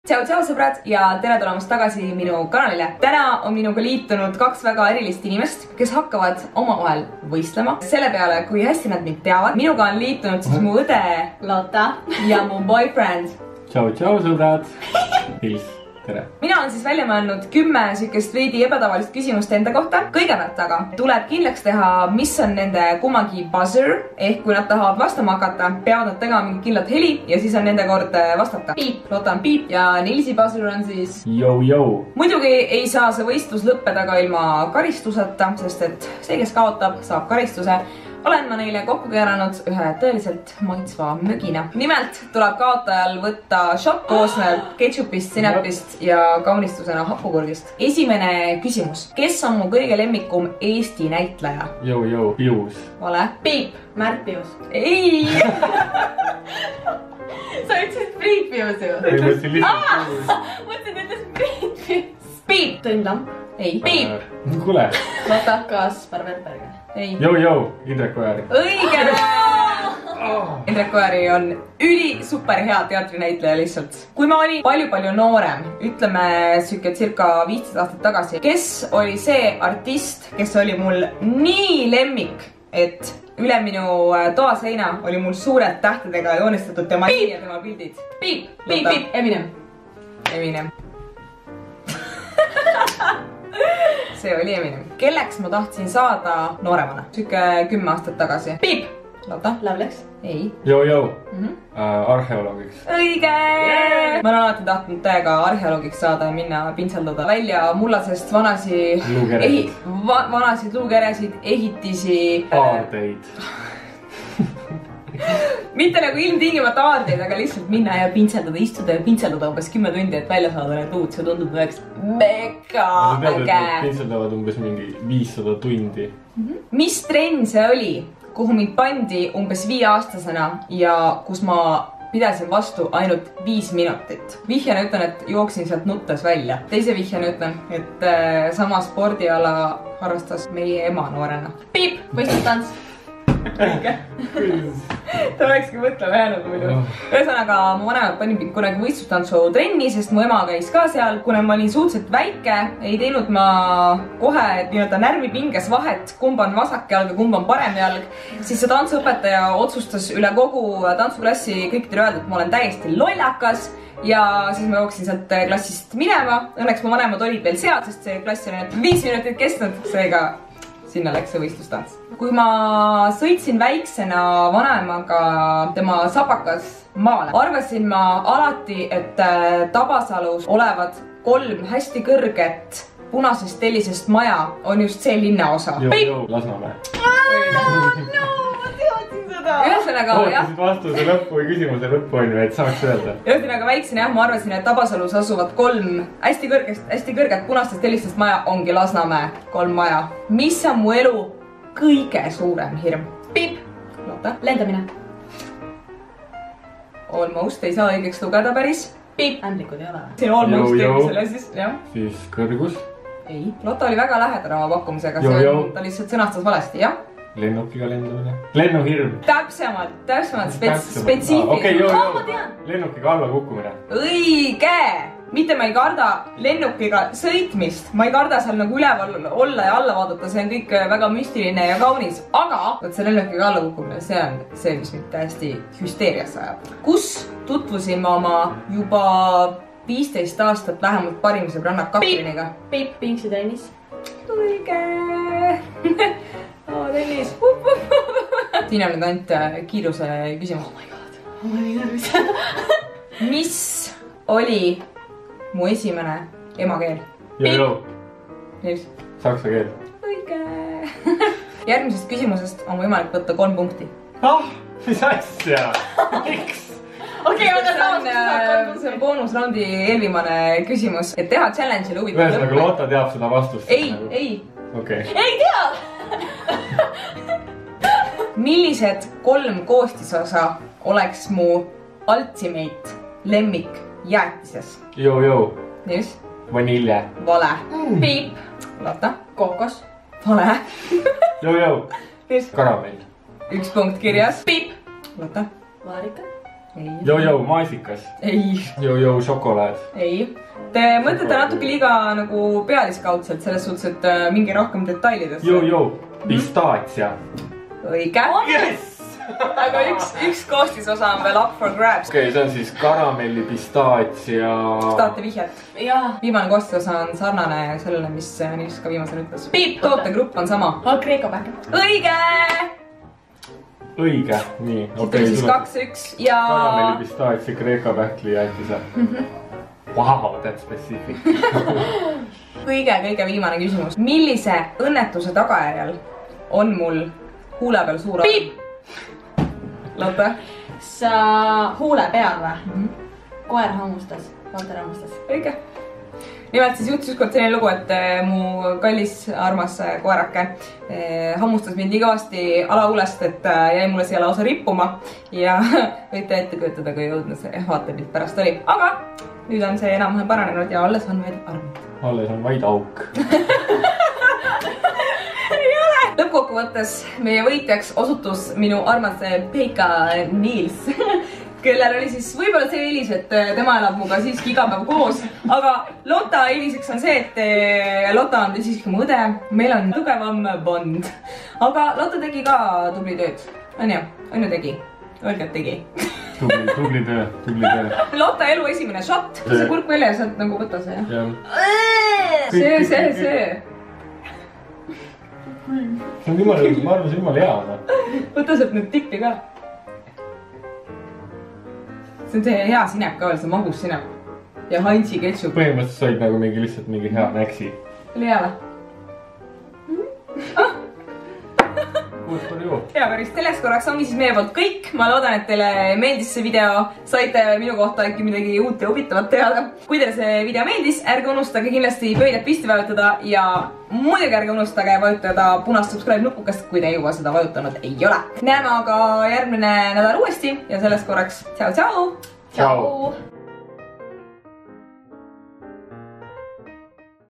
Tšau, tšau sõbrad ja tere tulemast tagasi minu kanalile. Täna on minuga liitunud kaks väga erilist inimest, kes hakkavad omavahel võistlema. Selle peale, kui hästi nad mind teavad. Minuga on liitunud siis mu õde Lotta ja mu boyfriend. Tšau, tšau sõbrad. Pils, tere. Mina olen siis välja mõelnud 10 sükest veidi ebatavalist küsimust enda kohta. Kõigepealt aga tuleb kindlaks teha, mis on nende kummagi buzzer, ehk kui nad tahavad vastama hakata, peavad nad tegema mingi kindlat heli ja siis on nende kord vastata. Piip, Lotta on piip ja Nilsi buzzer on siis Jou. Muidugi ei saa see võistlus lõppeda ka ilma karistuseta, sest et see, kes kaotab, saab karistuse. Olen ma neile kokku keeranud ühe tõeliselt maitsva mögina. Nimelt tuleb kaotajal võtta shot koosnev ketšupist, sinepist ja kaunistusena hapukurgist. Esimene küsimus. Kes on mu kõige lemmikum Eesti näitleja? Jou, Pius. Vale. Piip, Märt Pius. Ei! Sa ütlesid Priit Pius ju? Ei, mõtlesin lihtsalt Pius. Mõtlesin, ütlesid Priit Pius. Piip! Tõnn Lamp. Ei. Piip! Kuule. Lotta Kaspar Verberger. Ei. Jou, Indrek Ojari. Õige! Indrek Ojari on üli super hea teatrinäitleja lihtsalt. Kui ma olin palju noorem, ütleme circa 15 aastat tagasi, kes oli see artist, kes oli mul nii lemmik, et üle minu toaseina oli mul suured tähtedega joonistatud tema nimi ja tema pildid. Piip, Eminem. See oli Eminem. Kelleks ma tahtsin saada nooremana? Sükke 10 aastat tagasi. Piip, Lotta? Lavleks. Ei. Jou. Arheoloogiks. Õige! Ma olen alati tahtnud täiega arheoloogiks saada ja minna pintseldada välja mullasest vanasid luukeresid, ehitisi. Aardeid. Mitte nagu ilmtingimata aardeid, aga lihtsalt minna ja pintseldada, istuda ja pintseldada umbes 10 tundi, et välja saada need luud. See tundub üheks mega äge. Pintseldavad umbes mingi 500 tundi. Mis trenn see oli, kuhu mind pandi umbes 5-aastasena ja kus ma pidasin vastu ainult 5 minutit. Vihjana ütlen, et jooksin sealt nuttes välja. Teise vihjana ütlen, et sama spordiala harrastas meie ema noorena. Piip, võistlustants. Õige. Ta olekski mõtlema jäänud muidu. Ühesõnaga, mu vanemad panid mind kunagi võistlustantsu trenni, sest mu ema käis ka seal. Kuna ma olin suhteliselt väike, ei teinud ma kohe närvipinges vahet, kumb on vasak jalg ja kumb on parem jalg. Siis see tantsuõpetaja otsustas üle kogu tantsuklassi kõikidele öelda, et ma olen täiesti lollakas. Ja siis ma jooksin sealt klassist minema. Õnneks mu vanemad olid veel seal, sest see klass oli 5 minutit kestnud. Seega sinna läks see võistlustants. Kui ma sõitsin väiksena vanemaga tema sabakas maale, arvasin ma alati, et Tabasalus olevad 3 hästi kõrget punasest tellisest maja on just see linnaosa. Jou, Lasnamäe. Ühesõnaga, jah. Ootasid vastuse lõppu või küsimuse lõppu on ju, et saaks öelda. Ühesõnaga väiksena jah, ma arvasin, et Tabasalus asuvad 3 hästi kõrget punastest tellistest maja ongi Lasnamäe 3 maja. Mis on mu elu kõige suurem hirm? Piip, Lotta? lendamine. Almost, ei saa õigeks lugeda päris. Piip, ämblikud ei ole. See on almost eelmisele siis, jah. Siis kõrgus. Ei, Lotta oli väga lähedal oma pakkumisega, ta lihtsalt sõnastas valesti, jah. Lennukiga lendamine. Lennuhirm. Täpsemalt, spetsiifiline. Okei, Jou. Lennukiga alla kukkumine. Õige! Mitte ma ei karda lennukiga sõitmist. Ma ei karda seal nagu üleval olla ja alla vaadata. See on kõik väga müstiline ja kaunis. Aga see lennukiga alla kukkumine, see on see, mis mind täiesti hüsteeriasse ajab. Kus tutvusin ma oma juba 15 aastat vähemalt parim sõbranna Katriniga? Piip, Pingsi tennis. Õige! Tennis. Siin on nüüd ainult kiiruse küsimus. Oh my god, ma olin nervis. Mis oli mu esimene emakeel? Jou. Nils. Saksa keel. Õige. Järgmisest küsimusest on võimalik võtta 3 punkti. Mis asja? Miks? Okei, see on boonusraundi eelvimane küsimus, et teha challenge'ile huvitav. Ühesõnaga, Lotta teab seda vastust. Ei. Okei. Ei tea! Millised 3 koostisosa oleks mu ultimate lemmik jäätises? Jou. Nils? Vanilje. Vale. Piip. Lotta? Kookos. Vale. Jou. Nils? Karamell. 1 punkt kirjas. Piip. Lotta? Vaarika. ei . Jojo maasikas . ei . Jojo šokolaad . ei . Te mõtlete natuke liiga nagu pealiskaudselt selles suhtes, et mingi rohkem detailidesse . Jojo pistaatsia . õige . Yes! aga üks koostisosa on veel up for grabs . okei, see on siis karamelli, pistaatsia . tahate vihjet ? jaa . viimane koostisosa on sarnane sellele, mis Niis ka viimasena ütles . tootegrupp on sama . Kreeka pähkel . õige! õige , nii . siit oli siis 2-1 ja... karamelli, pistaatsia , kreeka pähkli jäätise . Wow, that's specific . kõige viimane küsimus . millise õnnetuse tagajärjel on mul huule peal suur arm ? Lotte ? sa huule peal või ? koer hammustas , Valter hammustas . õige . nimelt siis juhtus ükskord selline lugu, et mu kallis armas koerake hammustas mind nii kõvasti alahuulest, et jäi mulle siia lausa rippuma ja võite ette kujutada, kui õudne see vaatepilt pärast oli. aga nüüd on see enam-vähem paranenud ja alles on vaid armid. alles on vaid auk . lõppkokkuvõttes meie võitjaks osutus minu armas Peika Niils, kellel oli siis võib-olla see eelis, et tema elab muga siiski iga päev koos, aga Lotta eeliseks on see, et Lotta on siiski mu õde, meil on tugevam bond. aga Lotta tegi ka tubli tööd, on ju tegi? Öelge, et tegi. tubli töö . Lotta elu esimene shot, see kurk välja ja saad nagu võtta see. see. see on jumala, ma arvan, see on jumala hea . võta sealt nüüd tippi ka. see on see hea sinep ka veel, see magus sinep. ja Hansi ketšup. põhimõtteliselt said nagu mingi lihtsalt mingi hea näksi. oli hea või? hea päris, selleks korraks ongi siis meie poolt kõik. ma loodan, et teile meeldis see video. saite minu kohta äkki midagi uut ja huvitavat teada. kui teile see video meeldis, ärge unustage kindlasti pöidlad pisti vajutada ja muidugi ärge unustage vajutada punast subscribe nupukast, kui te juba seda vajutanud ei ole. näeme aga järgmine nädal uuesti ja selleks korraks tšau-tšau! Tšau!